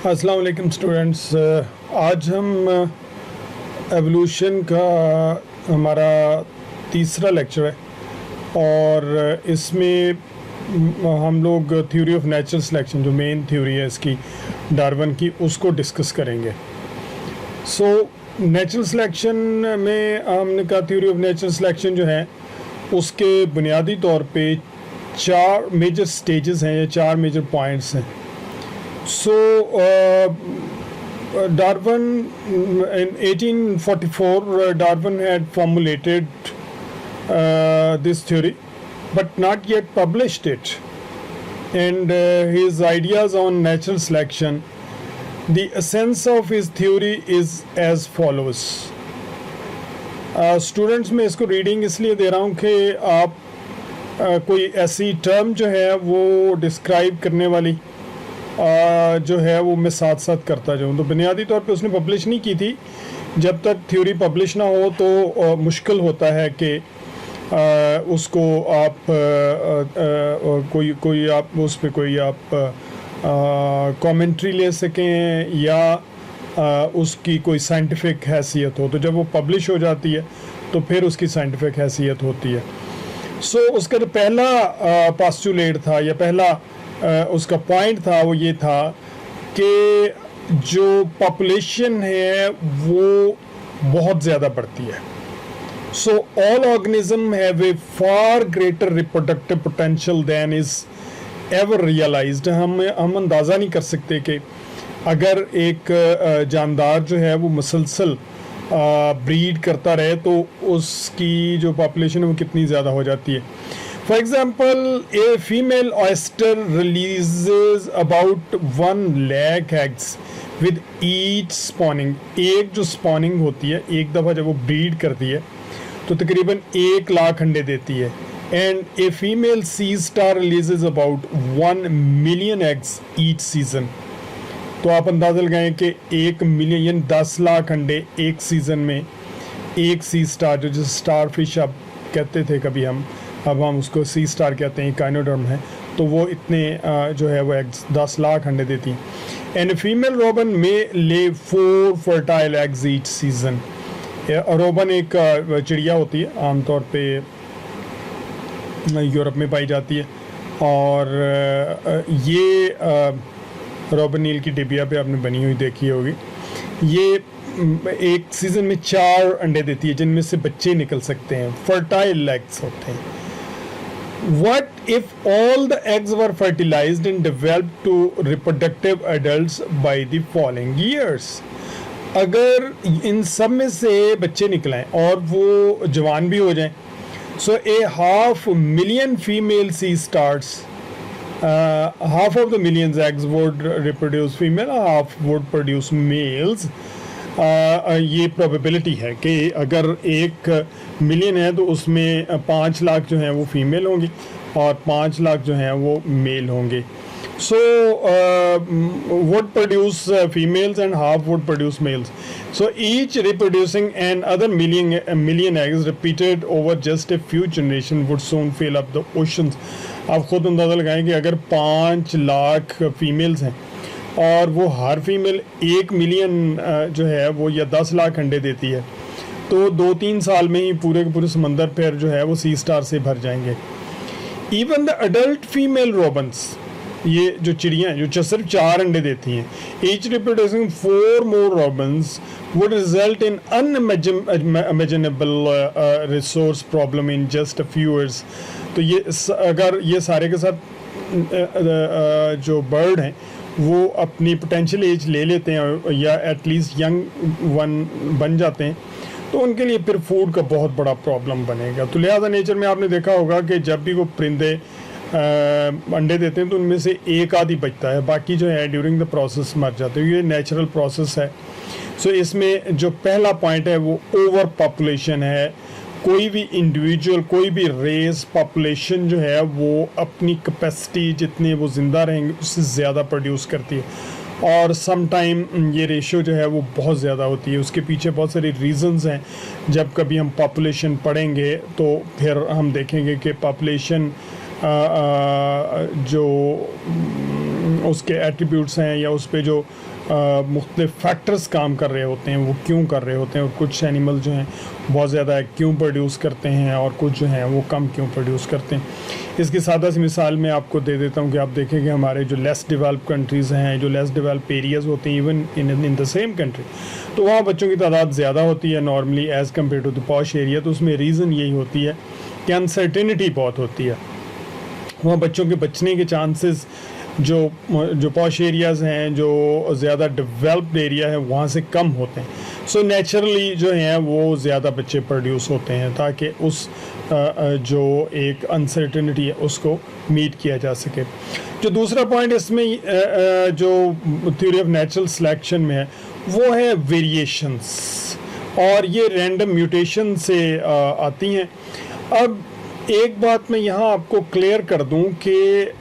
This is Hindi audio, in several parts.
अस्सलाम वालेकुम स्टूडेंट्स। आज हम एवोल्यूशन का हमारा तीसरा लेक्चर है और इसमें हम लोग थ्योरी ऑफ नेचुरल सिलेक्शन, जो मेन थ्योरी है इसकी डार्विन की, उसको डिस्कस करेंगे। सो नेचुरल सिलेक्शन में हमने कहा थ्योरी ऑफ नेचुरल सिलेक्शन जो है उसके बुनियादी तौर पे 4 मेजर स्टेजेस हैं या 4 मेजर पॉइंट्स हैं। So, Darwin in 1844, Darwin had formulated this theory, but not yet published it. And his ideas on natural selection, the essence of his theory is as follows. Students में इसको रीडिंग इसलिए दे रहा हूँ कि आप कोई ऐसी टर्म जो है वो डिस्क्राइब करने वाली जो है वो मैं साथ साथ करता जाऊँ। तो बुनियादी तौर पे उसने पब्लिश नहीं की थी। जब तक थ्योरी पब्लिश ना हो तो मुश्किल होता है कि उसको आप कोई आप उस पर कोई आप कमेंट्री ले सकें या उसकी कोई साइंटिफिक हैसियत हो। तो जब वो पब्लिश हो जाती है तो फिर उसकी साइंटिफिक हैसियत होती है। सो उसका जो पहला पास्टुलेट था या पहला उसका पॉइंट था वो ये था कि जो पॉपुलेशन है वो बहुत ज़्यादा बढ़ती है। So all organism have a far greater reproductive potential than is ever realised. हम अंदाज़ा नहीं कर सकते कि अगर एक जानदार जो है वो मुसलसल ब्रीड करता रहे तो उसकी जो पॉपुलेशन है वो कितनी ज़्यादा हो जाती है। For example, a female oyster releases about 1 lakh eggs with each spawning. एक जो spawning होती है, एक दफ़ा जब वो ब्रीड करती है तो तकरीबन 1 लाख अंडे देती है। And a female sea star releases about 1 million eggs each season. तो आप अंदाज़ा लगाएं कि 1 मिलियन यानी 10 लाख अंडे एक सीज़न में एक सी स्टार, जो स्टार फिश आप कहते थे कभी अब हम उसको सी स्टार कहते हैं, काइनोडर्म है, तो वो इतने जो है वो एग्स 10 लाख अंडे देती हैं। एंड फीमेल रोबन में ले 4 fertile eggs each season. Robin एक चिड़िया होती है, आमतौर पे यूरोप में पाई जाती है और ये रोबन नील की डिबिया पे आपने बनी हुई देखी होगी। ये एक सीज़न में 4 अंडे देती है जिनमें से बच्चे निकल सकते हैं, फर्टाइल एग्स होते हैं। What if all the eggs were fertilized and developed to reproductive adults by the following years? अगर इन सब में से बच्चे निकलें और वो जवान भी हो जाएं, so a 500,000 female sea stars, half of the millions eggs would reproduce female, half would produce males. ये प्रोबेबिलिटी है कि अगर 1 मिलियन है तो उसमें 5 लाख जो हैं वो फीमेल होंगी और 5 लाख जो हैं वो मेल होंगे। So would produce females and half would produce males. So each reproducing and other million eggs repeated over just a few generation would soon fill up the oceans. आप खुद अंदाज़ा लगाएं कि अगर 5 लाख फीमेल्स हैं और वो हर फीमेल 1 मिलियन जो है वो या 10 लाख अंडे देती है तो 2-3 साल में ही पूरे के पूरे समंदर पर जो है वो सी स्टार से भर जाएंगे। इवन द अडल्ट फीमेल रोबन्स, ये जो चिड़ियाँ हैं जो सिर्फ 4 अंडे देती हैं, each reproducing 4 more robins would result in unimaginable resource problem in just a few years. तो ये अगर ये सारे के साथ जो बर्ड हैं वो अपनी पोटेंशियल एज ले लेते हैं या एटलीस्ट यंग वन बन जाते हैं तो उनके लिए फिर फूड का बहुत बड़ा प्रॉब्लम बनेगा। तो लिहाजा नेचर में आपने देखा होगा कि जब भी वो परिंदे अंडे देते हैं तो उनमें से एक आधी बचता है, बाकी जो है ड्यूरिंग द प्रोसेस मर जाते हैं। ये नेचुरल प्रोसेस है। सो इसमें जो पहला पॉइंट है वो ओवर पॉपुलेशन है। कोई भी इंडिविजुअल, कोई भी रेस, पॉपुलेशन जो है वो अपनी कैपेसिटी जितने वो ज़िंदा रहेंगे उससे ज़्यादा प्रोड्यूस करती है और सम टाइम ये रेशियो जो है वो बहुत ज़्यादा होती है। उसके पीछे बहुत सारी रीज़न्स हैं। जब कभी हम पॉपुलेशन पढ़ेंगे तो फिर हम देखेंगे कि पॉपुलेशन जो उसके एट्रीब्यूट्स हैं या उस पे जो मुख्तलिफ फैक्टर्स काम कर रहे होते हैं वो क्यों कर रहे होते हैं, और कुछ एनिमल जो हैं बहुत ज़्यादा क्यों प्रोड्यूस करते हैं और कुछ जो हैं वो कम क्यों प्रोड्यूस करते हैं। इसकी सादा सी मिसाल मैं आपको दे देता हूँ कि आप देखें कि हमारे जो लेस डेवलप कंट्रीज़ हैं, जो लेस डेवलप एरियाज़ होते हैं even in the same country, तो वहाँ बच्चों की तादाद ज़्यादा होती है normally as compare to the posh area. तो उसमें रीज़न यही होती है कि अनसर्टेनिटी बहुत होती है, वहाँ बच्चों के बचने के चांसेस जो पॉश एरियाज़ हैं, जो ज़्यादा डेवलप्ड एरिया है वहाँ से कम होते हैं। सो नेचुरली जो हैं वो ज़्यादा बच्चे प्रोड्यूस होते हैं ताकि उस जो एक अनसर्टेनिटी है उसको मीट किया जा सके। जो दूसरा पॉइंट इसमें जो थ्योरी ऑफ नेचुरल सिलेक्शन में है वो है वेरिएशंस, और ये रैंडम म्यूटेशन से आती हैं। अब एक बात मैं यहाँ आपको क्लियर कर दूँ कि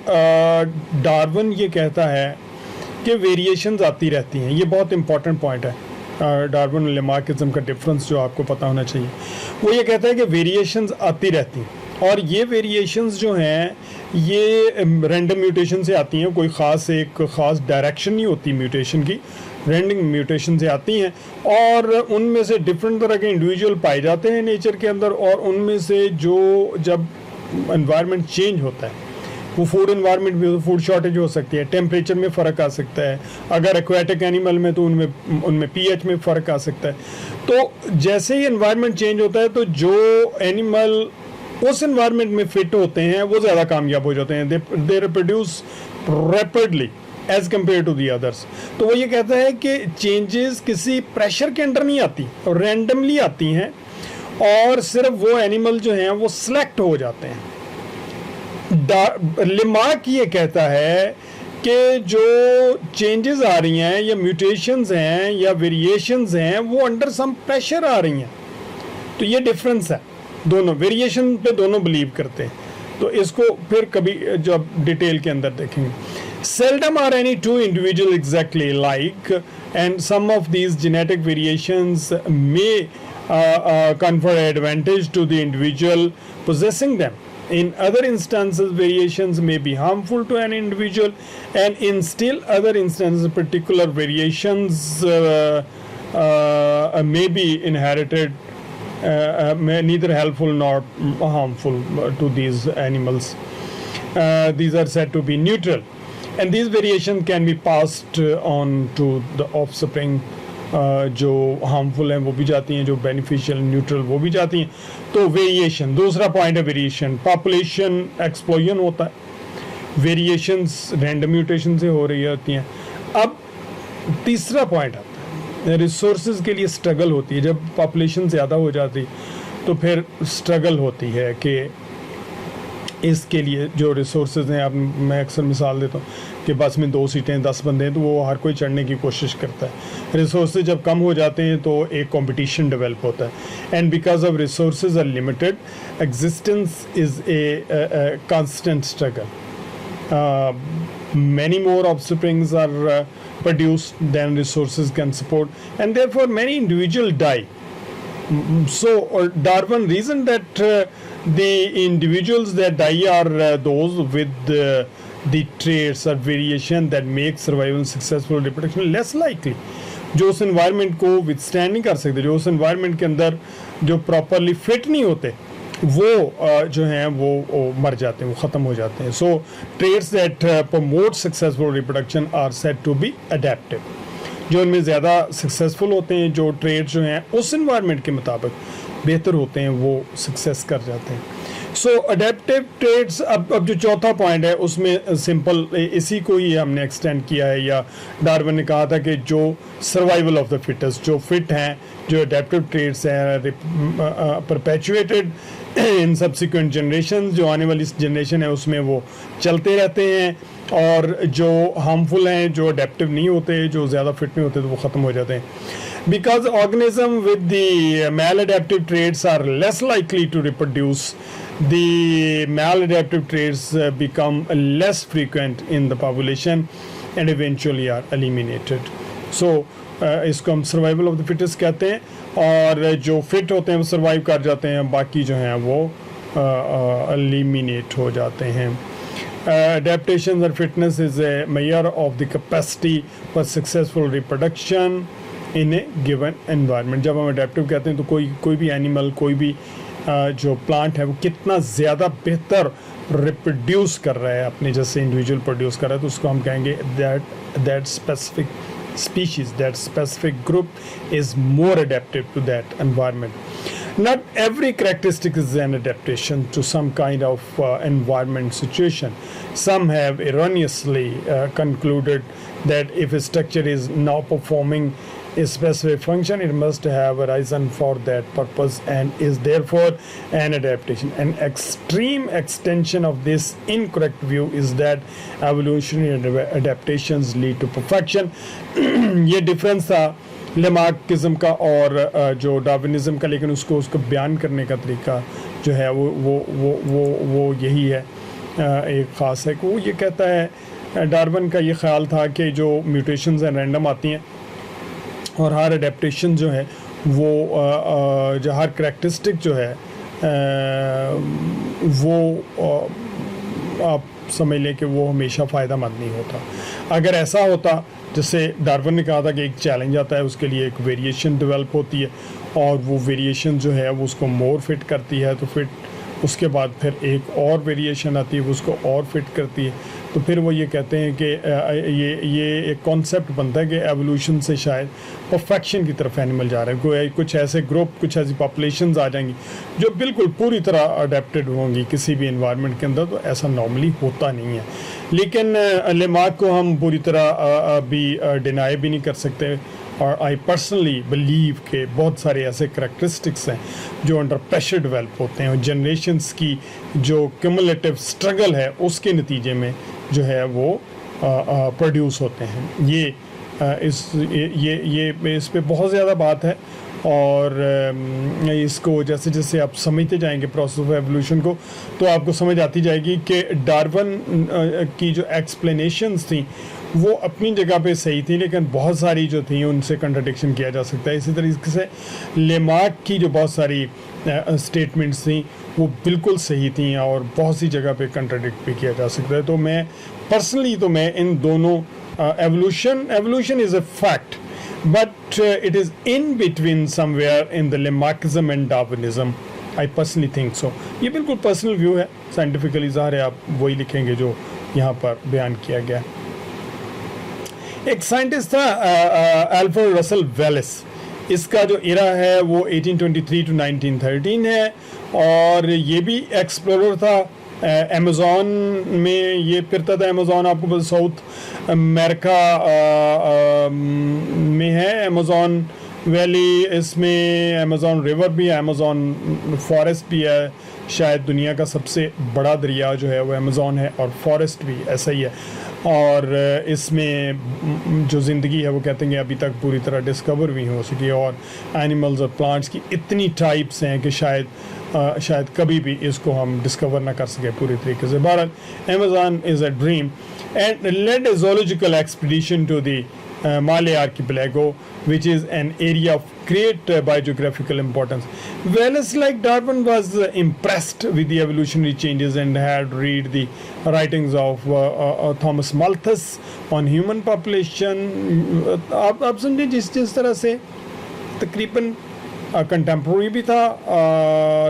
डार्विन ये कहता है कि वेरिएशंस आती रहती हैं, ये बहुत इंपॉर्टेंट पॉइंट है। डार्विन और लेमार्किज्म का डिफरेंस जो आपको पता होना चाहिए, वो ये कहता है कि वेरिएशंस आती रहती हैं, और ये वेरिएशंस जो हैं ये रैंडम म्यूटेशन से आती हैं। कोई ख़ास एक ख़ास डायरेक्शन नहीं होती म्यूटेशन की, रैंडम म्यूटेशन से आती हैं, और उनमें से डिफरेंट तरह के इंडिविजुअल पाए जाते हैं नेचर के अंदर। और उनमें से जो जब एनवायरनमेंट चेंज होता है, वो फूड एनवायरनमेंट में फूड शॉर्टेज हो सकती है, टेम्परेचर में फ़र्क आ सकता है, अगर एक्वेटिक एनिमल में तो उनमें पीएच में फ़र्क आ सकता है। तो जैसे ही एनवायरनमेंट चेंज होता है तो जो एनिमल उस एनवायरनमेंट में फिट होते हैं वो ज़्यादा कामयाब हो जाते हैं, they reproduce rapidly as compare to the others. तो वो ये कहता है कि चेंजेस किसी प्रेशर के अंडर नहीं आती, रैंडमली आती हैं, और सिर्फ वो एनिमल जो हैं वो सिलेक्ट हो जाते हैं। लेमार्क ये कहता है कि जो चेंजेस आ रही हैं या म्यूटेशंस हैं या वेरिएशंस हैं वो अंडर सम प्रेशर आ रही हैं। तो ये डिफरेंस है, दोनों वेरिएशन पे दोनों बिलीव करते हैं। तो इसको फिर कभी जब डिटेल के अंदर देखेंगे। Seldom are any two individuals exactly alike, and some of these genetic variations may confer advantage to the individual possessing them. In other instances, variations may be harmful to an individual, and in still other instances, particular variations may be inherited, neither helpful nor harmful to these animals. These are said to be neutral. And these variations can be passed on to the offspring. जो हार्मफुल हैं वो भी जाती हैं, जो बेनिफिशियल न्यूट्रल वो भी जाती हैं। तो वेरिएशन दूसरा पॉइंट है, वेरिएशन पॉपुलेशन एक्सप्लोजन होता है, वेरिएशंस रैंडम म्यूटेशन से हो रही होती हैं। अब तीसरा पॉइंट आता है, रिसोर्सेज के लिए स्ट्रगल होती है। जब पॉपुलेशन ज़्यादा हो जाती तो फिर स्ट्रगल होती है कि इसके लिए जो रिसोर्सेज हैं। अब मैं अक्सर मिसाल देता हूँ कि बस में 2 सीटें 10 बंदे हैं तो वो हर कोई चढ़ने की कोशिश करता है। रिसोर्सेज जब कम हो जाते हैं तो एक कंपटीशन डेवलप होता है, and because of resources are limited, existence is a constant struggle. many more offsprings are produced than resources can support, and therefore many individuals die. So Darwin reasoned that the individuals that die are those with the traits or variation that make survival and successful reproduction less likely. जो उस environment को withstand नहीं कर सकते, जो उस environment के अंदर जो properly fit नहीं होते, वो जो हैं वो मर जाते हैं, वो ख़त्म हो जाते हैं. So traits that promote successful reproduction are said to be adaptive. जो उनमें ज़्यादा सक्सेसफुल होते हैं, जो ट्रेड्स जो हैं उस इन्वायरमेंट के मुताबिक बेहतर होते हैं, वो सक्सेस कर जाते हैं. सो अडेप्टिव ट्रेड्स. अब जो चौथा पॉइंट है उसमें सिंपल इसी को ही हमने एक्सटेंड किया है, या डार्विन ने कहा था कि जो सर्वाइवल ऑफ द फिटेस्ट, जो फिट हैं, जो अडेप्टिव ट्रेड्स हैं परपेचुएटेड इन सब्सिक्वेंट जनरेशन, जो आने वाली जनरेशन है उसमें वो चलते रहते हैं, और जो हार्मफुल हैं, जो अडेप्टिव नहीं होते, जो ज़्यादा फिट नहीं होते, तो वो ख़त्म हो जाते हैं. Because organism with the maladaptive traits are less likely to reproduce, the maladaptive traits become less frequent in the population and eventually are eliminated. So इसको हम सर्वाइवल ऑफ द फिटेस्ट कहते हैं, और जो फिट होते हैं वो सर्वाइव कर जाते हैं, बाकी जो हैं वो एलिमिनेट हो जाते हैं. Adaptations or fitness is a measure of the capacity for successful reproduction in a given environment. जब हम adaptive कहते हैं तो कोई भी animal, कोई भी जो plant है वो कितना ज़्यादा बेहतर reproduce कर रहा है अपने जैसे individual produce कर रहा है, तो उसको हम कहेंगे that specific species, that specific group is more adaptive to that environment. Not every characteristic is an adaptation to some kind of environment situation. Some have erroneously concluded that if a structure is now performing a specific function, it must have arisen for that purpose and is therefore an adaptation. An extreme extension of this incorrect view is that evolutionary adaptations lead to perfection. ये difference था लेमार्किज्म का और जो डार्विनिज्म का, लेकिन उसको बयान करने का तरीका जो है वो यही है, एक ख़ास है कि वो ये कहता है, डार्विन का ये ख्याल था कि जो म्यूटेशंस हैं रैंडम आती हैं और हर एडेप्टेशन जो है वो जो हर करैक्टरिस्टिक जो है वो आप समझ लें कि वो हमेशा फ़ायदा मंद नहीं होता. अगर ऐसा होता, जैसे डार्विन ने कहा था कि एक चैलेंज आता है, उसके लिए एक वेरिएशन डेवलप होती है और वो वेरिएशन जो है वो उसको मोर फिट करती है, तो फिर उसके बाद फिर एक और वेरिएशन आती है वो उसको और फिट करती है, तो फिर वो ये कहते हैं कि ये एक कॉन्सेप्ट बनता है कि एवोल्यूशन से शायद परफेक्शन की तरफ एनिमल जा रहा है. कोई कुछ ऐसे ग्रुप, कुछ ऐसी पॉपुलेशंस आ जाएंगी जो बिल्कुल पूरी तरह अडेप्टेड होंगी किसी भी इन्वायरमेंट के अंदर, तो ऐसा नॉर्मली होता नहीं है. लेकिन लेमार्क को हम पूरी तरह भी डिनाई भी नहीं कर सकते, और आई पर्सनली बिलीव के बहुत सारे ऐसे करैक्टरिस्टिक्स हैं जो अंडर प्रेशर डेवलप होते हैं और जनरेशन्स की जो क्यूमुलेटिव स्ट्रगल है उसके नतीजे में जो है वो प्रोड्यूस होते हैं. ये इस पे बहुत ज़्यादा बात है, और इसको जैसे जैसे आप समझते जाएंगे प्रोसेस ऑफ एवोल्यूशन को, तो आपको समझ आती जाएगी कि डार्विन की जो एक्सप्लेनेशंस थी वो अपनी जगह पे सही थी, लेकिन बहुत सारी जो थी उनसे कंट्राडिक्शन किया जा सकता है. इसी तरीके से लेमार्क की जो बहुत सारी स्टेटमेंट्स थी वो बिल्कुल सही थी और बहुत सी जगह पे कंट्राडिक्ट भी किया जा सकता है. तो मैं पर्सनली इन दोनों evolution is a fact, but it is in between somewhere in the Lamarckism and Darwinism. I personally think so. ये बिल्कुल पर्सनल व्यू है, साइंटिफिकली ज़ाहिर है आप वही लिखेंगे जो यहाँ पर बयान किया गया. एक साइंटिस्ट था अल्फ्रेड रसल वेलेस, इसका जो इरा है वो 1823 to 1913 है, और ये भी एक्सप्लोरर था. अमेज़ॉन में ये फिरता था. अमेज़ॉन आपको पता साउथ अमेरिका में है अमेज़ॉन वैली, इसमें अमेज़ॉन रिवर भी है, अमेज़ॉन फॉरेस्ट भी है. शायद दुनिया का सबसे बड़ा दरिया जो है वो अमेज़ॉन है, और फॉरेस्ट भी ऐसा ही है. और इसमें जो ज़िंदगी है वो कहते हैं अभी तक पूरी तरह डिस्कवर भी हो सकी, और एनिमल्स और प्लांट्स की इतनी टाइप्स हैं कि शायद कभी भी इसको हम डिस्कवर ना कर सके पूरी तरीके से. बहरहाल Amazon is a dream and led a zoological expedition to the Malay archipelago, which is an area of great biogeographical importance. Wallace, like Darwin, was impressed with the evolutionary changes and had read the writings of Thomas Malthus on human population. आप समझे जिस तरह से तकरीबन कंटेम्प्रेरी भी था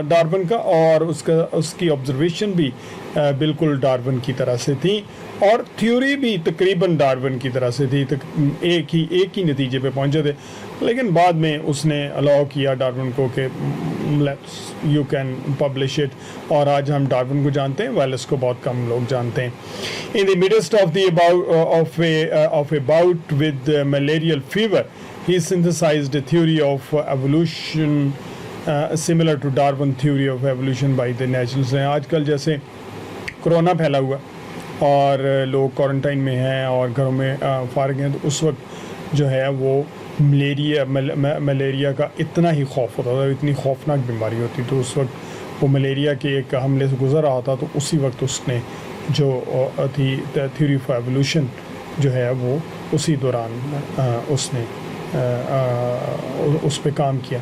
डार्विन का, और उसकी ऑब्जर्वेशन भी बिल्कुल डार्विन की तरह से थी, और थ्योरी भी तकरीबन डार्विन की तरह से थी. एक ही नतीजे पे पहुंचे थे, लेकिन बाद में उसने अलाउ किया डार्विन को कि यू कैन पब्लिश इट, और आज हम डार्विन को जानते हैं, वेलेस को बहुत कम लोग जानते हैं. In the midst of a bout with malarial fever, he synthesized a theory of evolution similar to Darwin theory of evolution by the naturalists. आजकल जैसे कोरोना फैला हुआ और लोग क्वारंटाइन में हैं और घरों में फारिग हैं, तो उस वक्त जो है वो मलेरिया का इतना ही खौफ होता था, इतनी खौफनाक बीमारी होती, तो उस वक्त वो मलेरिया के एक हमले से गुजर रहा था, तो उसी वक्त उसने जो थी थ्योरी ऑफ एवोल्यूशन जो है वो उसी दौरान उसने उस पे काम किया.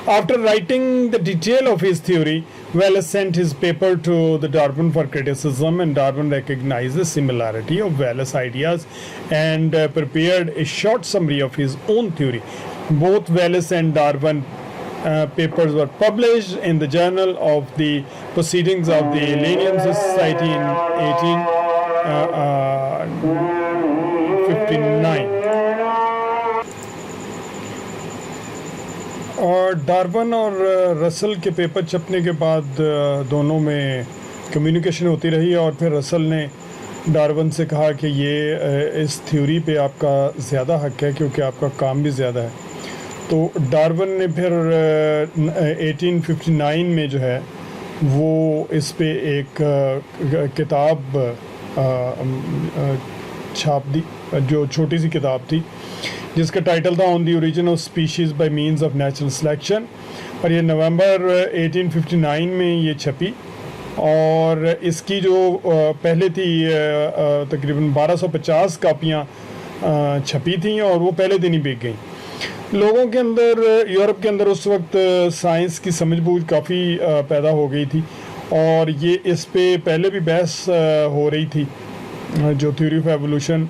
After writing the detail of his theory, Wallace sent his paper to the Darwin for criticism, and Darwin recognized the similarity of Wallace's ideas and prepared a short summary of his own theory. Both Wallace and Darwin papers were published in the Journal of the Proceedings of the Linnean Society in 1859. और डार्विन और रसल के पेपर छपने के बाद दोनों में कम्युनिकेशन होती रही, और फिर रसल ने डार्विन से कहा कि ये इस थ्योरी पे आपका ज़्यादा हक है क्योंकि आपका काम भी ज़्यादा है. तो डार्विन ने फिर 1859 में जो है वो इस पे एक किताब छाप दी, जो छोटी सी किताब थी जिसका टाइटल था on the origin of species by means of natural selection, और ये नवंबर 1859 में ये छपी. और इसकी जो पहले थी तकरीबन 1250 कापियाँ छपी थी और वो पहले दिन ही बिक गई. लोगों के अंदर, यूरोप के अंदर उस वक्त साइंस की समझबूझ काफ़ी पैदा हो गई थी, और ये इस पे पहले भी बहस हो रही थी. जो थ्योरी ऑफ एवोल्यूशन,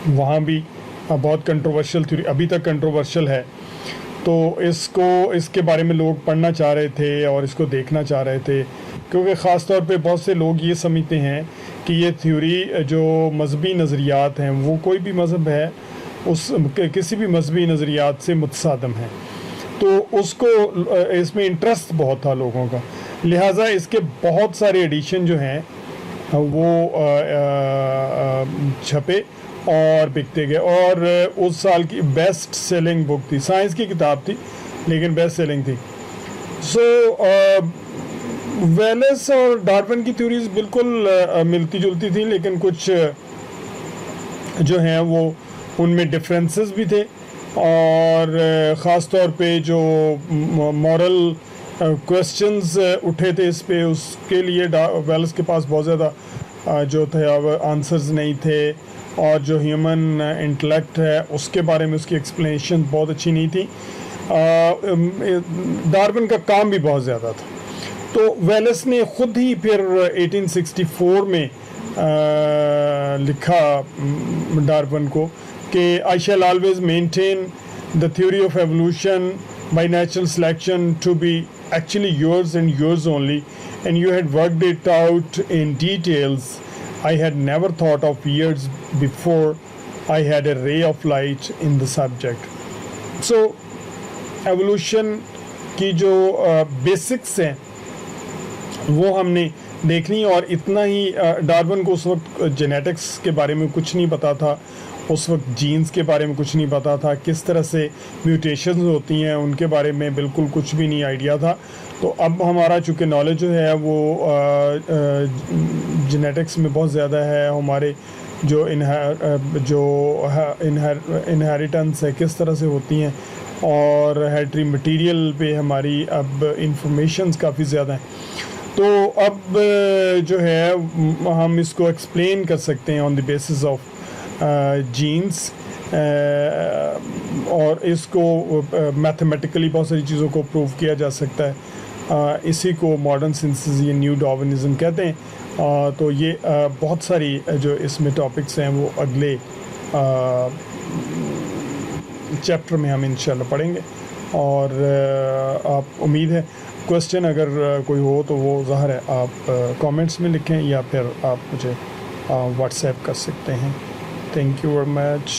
वहाँ भी बहुत कंट्रोवर्शियल थ्योरी, अभी तक कंट्रोवर्शियल है. तो इसके बारे में लोग पढ़ना चाह रहे थे और इसको देखना चाह रहे थे, क्योंकि ख़ास तौर पे बहुत से लोग ये समझते हैं कि ये थ्योरी जो मजहबी नज़रियात हैं, वो कोई भी मज़हब है उस किसी भी मजहबी नज़रियात से मुतसादम है. तो उसको इसमें इंटरेस्ट बहुत था लोगों का, लिहाजा इसके बहुत सारे एडिशन जो हैं वो छपे और बिकते गए. और उस साल की बेस्ट सेलिंग बुक थी, साइंस की किताब थी लेकिन बेस्ट सेलिंग थी. सो वेलेस और डार्विन की थ्योरीज बिल्कुल मिलती जुलती थी, लेकिन कुछ जो हैं वो उनमें डिफरेंसेस भी थे. और ख़ास तौर पे जो मॉरल क्वेश्चंस उठे थे इस पे, उसके लिए वेलेस के पास बहुत ज़्यादा जो थे आंसर्स नहीं थे, और जो ह्यूमन इंटेलेक्ट है उसके बारे में उसकी एक्सप्लेनेशन बहुत अच्छी नहीं थी. डार्विन का काम भी बहुत ज़्यादा था. तो वेलेस ने ख़ुद ही फिर 1864 में लिखा डार्विन को कि I shall always maintain the theory of evolution by natural selection to be actually yours and yours only, and you had worked it out in details I had never thought of years before I had a ray of light in the subject. So evolution की जो बेसिक्स हैं वो हमने देख ली, और इतना ही डार्विन को उस वक्त जेनेटिक्स के बारे में कुछ नहीं पता था, उस वक्त जीन्स के बारे में कुछ नहीं पता था, किस तरह से म्यूटेशंस होती हैं उनके बारे में बिल्कुल कुछ भी नहीं आइडिया था. तो अब हमारा चूँकि नॉलेज जो है वो जेनेटिक्स में बहुत ज़्यादा है, हमारे जो इनहेरिटेंस है किस तरह से होती हैं, और हेरिडिटरी मटेरियल पे हमारी अब इंफॉर्मेशंस काफ़ी ज़्यादा हैं. तो अब जो है हम इसको एक्सप्लेन कर सकते हैं on the basis of genes, और इसको मैथमेटिकली बहुत सारी चीज़ों को प्रूव किया जा सकता है. इसी को मॉडर्न सिंथेसिस या न्यू डार्विनिज्म कहते हैं. तो ये बहुत सारी जो इसमें टॉपिक्स हैं वो अगले चैप्टर में हम इंशाल्लाह पढ़ेंगे. और आप उम्मीद है क्वेश्चन अगर कोई हो तो वो ज़ाहिर है आप कमेंट्स में लिखें या फिर आप मुझे व्हाट्सएप कर सकते हैं. Thank you very much.